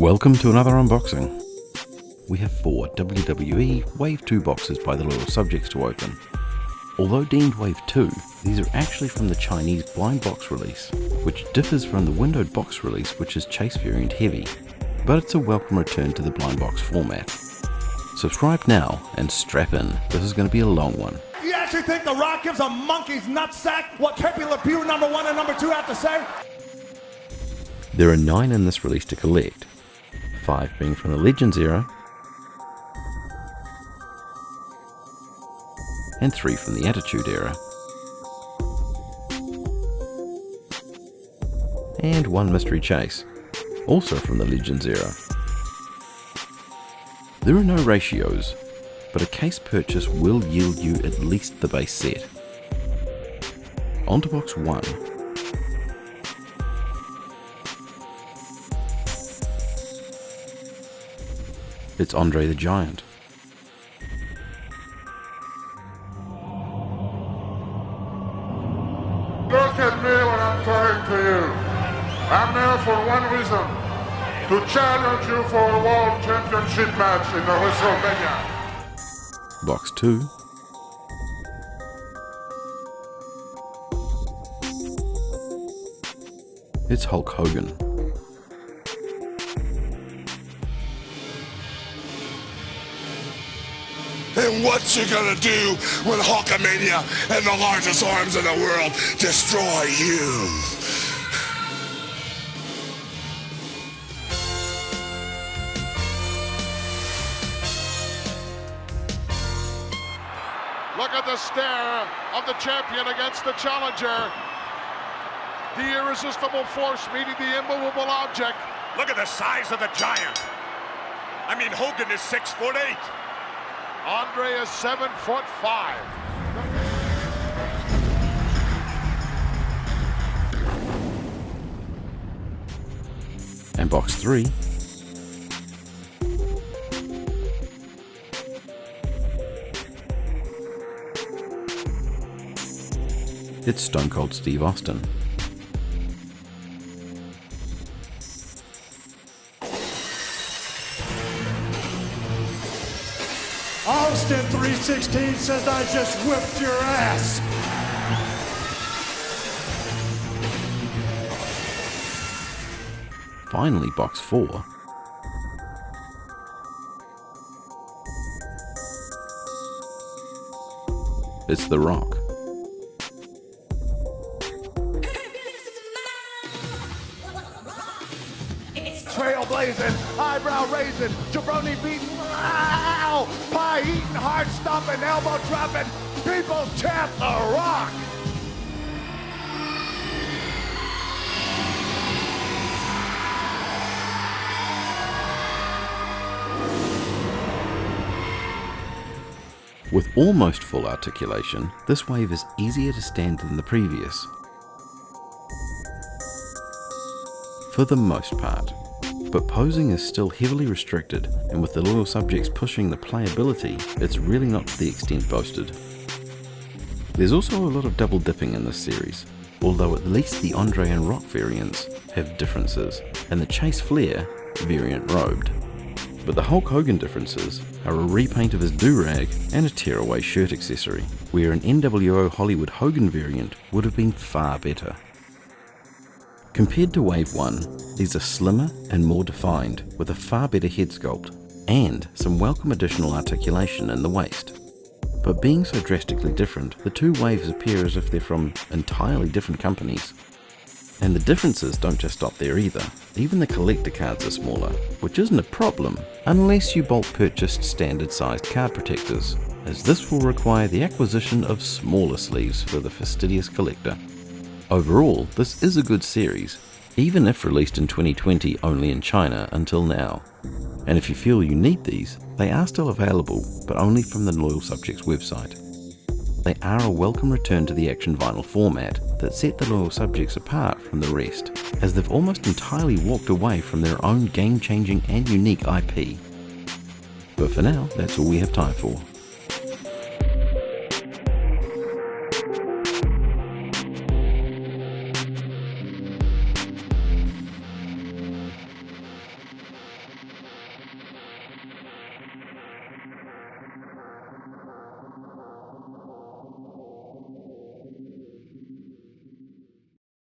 Welcome to another unboxing. We have 4 WWE Wave 2 boxes by the Loyal Subjects to open. Although deemed Wave 2, these are actually from the Chinese blind box release, which differs from the windowed box release, which is chase variant heavy, but it's a welcome return to the blind box format. Subscribe now and strap in, this is going to be a long one. You actually think The Rock gives a monkey's nutsack what Pepe Le Pew number 1 and number 2 have to say? There are 9 in this release to collect, 5 being from the Legends era, and 3 from the Attitude era, and 1 mystery chase, also from the Legends era. There are no ratios, but a case purchase will yield you at least the base set. On to box 1. It's Andre the Giant. Look at me when I'm talking to you. I'm here for one reason. To challenge you for a world championship match in the WrestleMania. Box 2. It's Hulk Hogan. And what you gonna do when Hulkamania and the largest arms in the world destroy you? Look at the stare of the champion against the challenger. The irresistible force meeting the immovable object. Look at the size of the giant. I mean, Hogan is 6'8". Andre is 7'5". And box 3. It's Stone Cold Steve Austin. Austin 316 says I just whipped your ass. Finally, box 4. It's The Rock. Trailblazing, eyebrow raising, jabroni beating, wow, pie eating, heart stomping, elbow dropping, people's champ, The Rock. With almost full articulation, this wave is easier to stand than the previous. For the most part. But posing is still heavily restricted, and with the Loyal Subjects pushing the playability, it's really not to the extent boasted. There's also a lot of double dipping in this series, although at least the Andre and Rock variants have differences, and the Chase Flair variant robed. But the Hulk Hogan differences are a repaint of his do-rag and a tearaway shirt accessory, where an NWO Hollywood Hogan variant would have been far better. Compared to Wave 1, these are slimmer and more defined, with a far better head sculpt, and some welcome additional articulation in the waist. But being so drastically different, the two waves appear as if they're from entirely different companies. And the differences don't just stop there either. Even the collector cards are smaller, which isn't a problem, unless you bulk purchased standard sized card protectors, as this will require the acquisition of smaller sleeves for the fastidious collector. Overall, this is a good series, even if released in 2020 only in China until now. And if you feel you need these, they are still available, but only from the Loyal Subjects website. They are a welcome return to the action vinyl format that set the Loyal Subjects apart from the rest, as they've almost entirely walked away from their own game-changing and unique IP. But for now, that's all we have time for.